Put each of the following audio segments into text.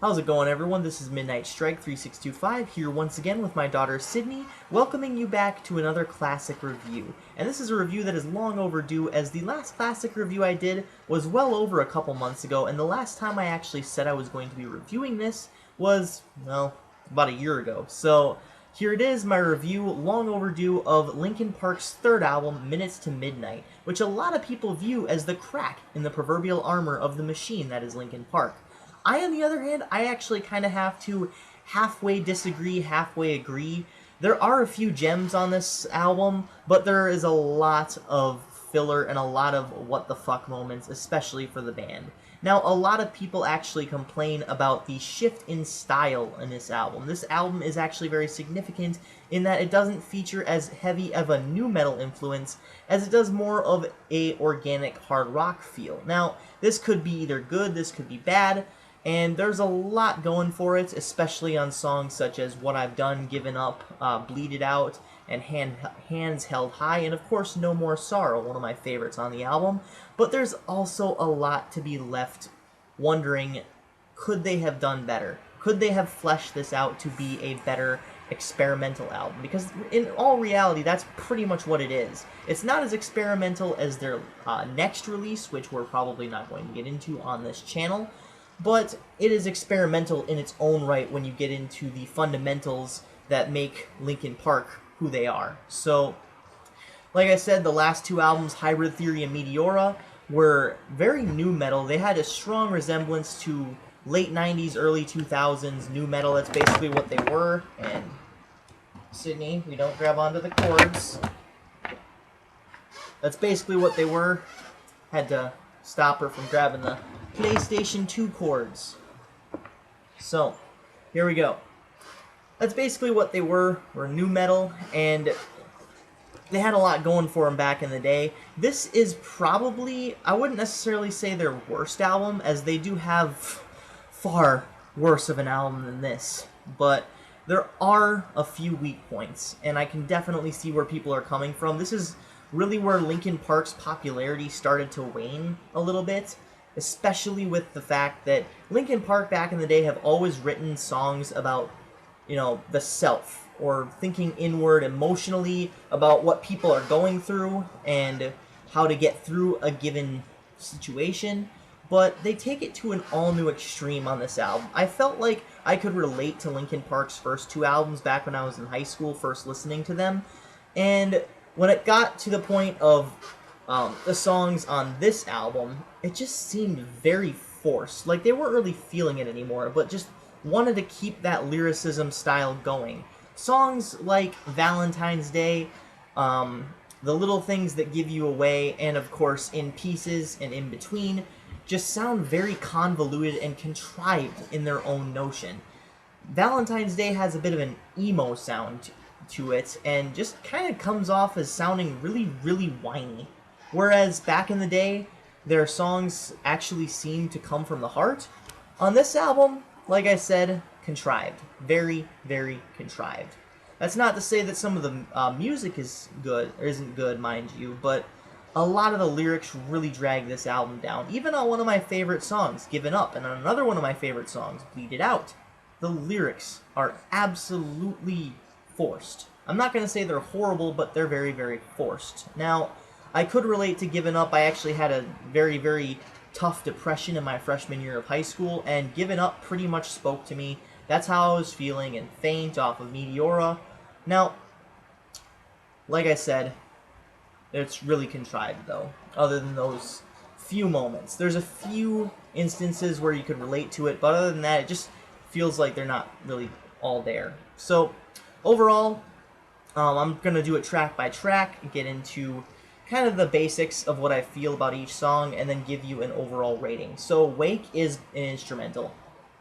How's it going, everyone? This is Midnight Strike 3625 here once again with my daughter Sydney, welcoming you back to another classic review. And this is a review that is long overdue, as the last classic review I did was well over a couple months ago, and the last time I actually said I was going to be reviewing this was, well, about a year ago. So here it is, my review, long overdue, of Linkin Park's third album, Minutes to Midnight, which a lot of people view as the crack in the proverbial armor of the machine that is Linkin Park. On the other hand, I actually kind of have to halfway disagree, halfway agree. There are a few gems on this album, but there is a lot of filler and a lot of what the fuck moments, especially for the band. Now, a lot of people actually complain about the shift in style in this album. This album is actually very significant in that it doesn't feature as heavy of a nu metal influence as it does more of a organic hard rock feel. Now, this could be either good, this could be bad, and there's a lot going for it, especially on songs such as What I've Done, Given Up, Bleed It Out, and Hands Held High, and of course No More Sorrow, one of my favorites on the album. But there's also a lot to be left wondering, could they have done better? Could they have fleshed this out to be a better experimental album? Because in all reality, that's pretty much what it is. It's not as experimental as their next release, which we're probably not going to get into on this channel, but it is experimental in its own right when you get into the fundamentals that make Linkin Park who they are. So, like I said, the last two albums, Hybrid Theory and Meteora, were very nu metal. They had a strong resemblance to late 90s, early 2000s nu metal. That's basically what they were. And, Sydney, we don't grab onto the cords. That's basically what they were. Had to stop her from grabbing the PlayStation 2 cords. So, here we go. That's basically what they were nu metal, and they had a lot going for them back in the day. This is probably, I wouldn't necessarily say their worst album, as they do have far worse of an album than this, but there are a few weak points, and I can definitely see where people are coming from. This is really where Linkin Park's popularity started to wane a little bit, especially with the fact that Linkin Park back in the day have always written songs about, you know, the self, or thinking inward emotionally about what people are going through and how to get through a given situation, but they take it to an all-new extreme on this album. I felt like I could relate to Linkin Park's first two albums back when I was in high school, first listening to them, and when it got to the point of the songs on this album, it just seemed very forced. Like, they weren't really feeling it anymore, but just wanted to keep that lyricism style going. Songs like Valentine's Day, The Little Things That Give You Away, and of course In Pieces and In Between, just sound very convoluted and contrived in their own notion. Valentine's Day has a bit of an emo sound to it, and just kind of comes off as sounding really, really whiny. Whereas back in the day, their songs actually seem to come from the heart. On this album, like I said, contrived. Very, very contrived. That's not to say that some of the music is good, or isn't good, mind you, but a lot of the lyrics really drag this album down. Even on one of my favorite songs, Given Up, and on another one of my favorite songs, Bleed It Out, the lyrics are absolutely forced. I'm not going to say they're horrible, but they're very, very forced. Now, I could relate to Given Up. I actually had a very, very tough depression in my freshman year of high school, and Given Up pretty much spoke to me. That's how I was feeling, and Faint off of Meteora. Now, like I said, it's really contrived, though, other than those few moments. There's a few instances where you could relate to it, but other than that, it just feels like they're not really all there. So, overall, I'm going to do it track by track and get into kind of the basics of what I feel about each song, and then give you an overall rating. So, Wake is an instrumental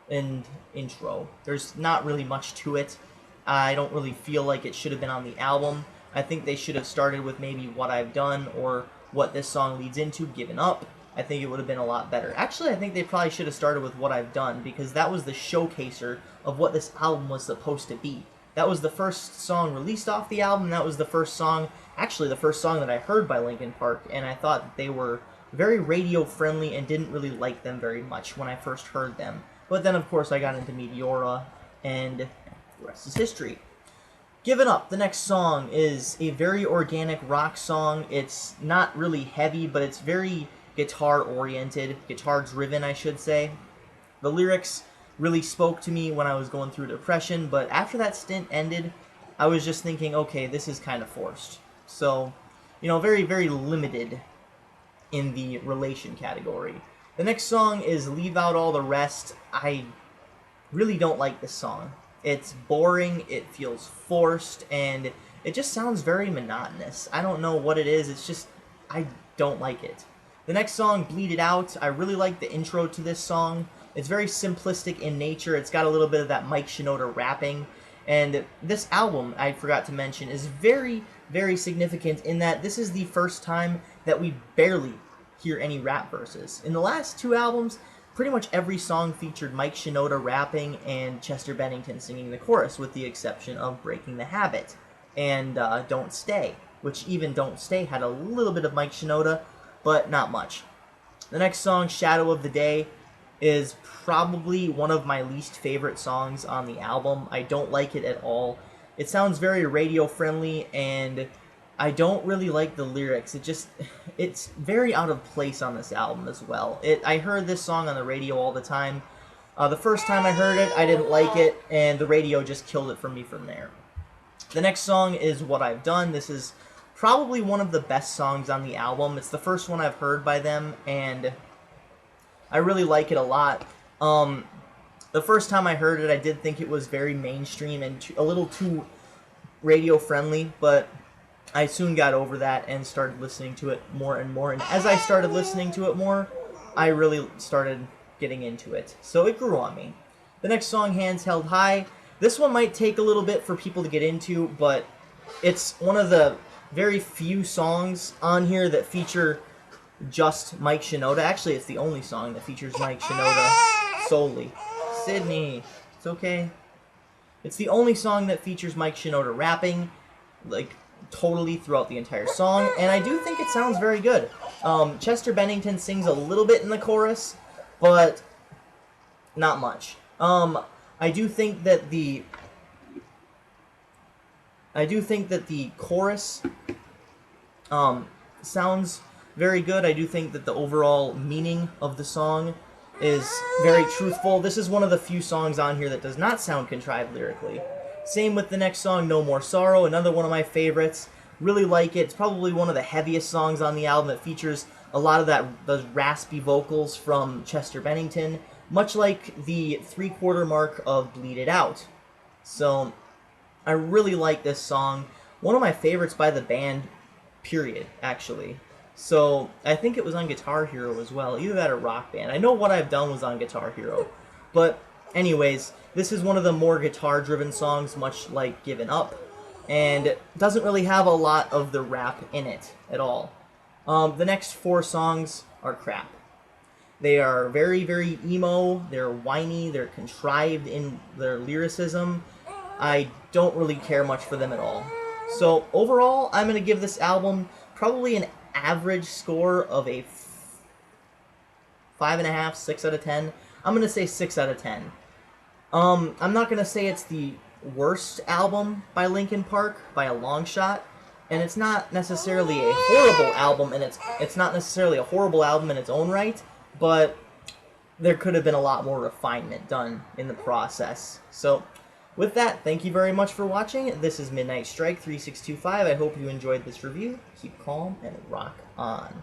and intro. There's not really much to it. I don't really feel like it should have been on the album. I think they should have started with maybe What I've Done, or what this song leads into, Given Up. I think it would have been a lot better. Actually, I think they probably should have started with What I've Done, because that was the showcaser of what this album was supposed to be. That was the first song released off the album. That was the first song, actually the first song that I heard by Linkin Park, and I thought that they were very radio friendly and didn't really like them very much when I first heard them. But then, of course, I got into Meteora, and the rest is history. Given Up, the next song, is a very organic rock song. It's not really heavy, but it's very guitar-oriented, guitar-driven, I should say. The lyrics really spoke to me when I was going through depression, but after that stint ended, I was just thinking, okay, this is kind of forced. So, you know, very, very limited in the relation category. The next song is Leave Out All the Rest. I really don't like this song. It's boring, it feels forced, and it just sounds very monotonous. I don't know what it is, it's just, I don't like it. The next song, Bleed It Out, I really like the intro to this song. It's very simplistic in nature, it's got a little bit of that Mike Shinoda rapping, and this album, I forgot to mention, is very, very significant in that this is the first time that we barely hear any rap verses. In the last two albums, pretty much every song featured Mike Shinoda rapping and Chester Bennington singing the chorus, with the exception of Breaking the Habit and Don't Stay, which even Don't Stay had a little bit of Mike Shinoda, but not much. The next song, Shadow of the Day, is probably one of my least favorite songs on the album. I don't like it at all. It sounds very radio-friendly, and I don't really like the lyrics. It's very out of place on this album as well. I heard this song on the radio all the time. The first time I heard it, I didn't like it, and the radio just killed it for me from there. The next song is What I've Done. This is probably one of the best songs on the album. It's the first one I've heard by them, and I really like it a lot. The first time I heard it, I did think it was very mainstream and a little too radio-friendly, but I soon got over that and started listening to it more and more. And as I started listening to it more, I really started getting into it. So it grew on me. The next song, Hands Held High. This one might take a little bit for people to get into, but it's one of the very few songs on here that feature just Mike Shinoda. Actually, it's the only song that features Mike Shinoda solely. Sydney, it's okay. It's the only song that features Mike Shinoda rapping, like, totally throughout the entire song, and I do think it sounds very good. Chester Bennington sings a little bit in the chorus, but not much. I do think that the chorus sounds very good. I do think that the overall meaning of the song is very truthful. This is one of the few songs on here that does not sound contrived lyrically. Same with the next song, No More Sorrow, another one of my favorites. Really like it. It's probably one of the heaviest songs on the album that features a lot of those raspy vocals from Chester Bennington, much like the 3/4 mark of Bleed It Out. So, I really like this song. One of my favorites by the band, period, actually. So, I think it was on Guitar Hero as well, either that or Rock Band. I know What I've Done was on Guitar Hero. But, anyways, this is one of the more guitar-driven songs, much like Given Up, and doesn't really have a lot of the rap in it at all. The next four songs are crap. They are very, very emo, they're whiny, they're contrived in their lyricism. I don't really care much for them at all. So, overall, I'm going to give this album probably an average score of a 5.5, 6 out of 10. I'm going to say 6 out of 10. I'm not going to say it's the worst album by Linkin Park by a long shot, and it's not necessarily a horrible album, and it's not necessarily a horrible album in its own right, but there could have been a lot more refinement done in the process. So, with that, thank you very much for watching. This is Midnight Strike 3625. I hope you enjoyed this review. Keep calm and rock on.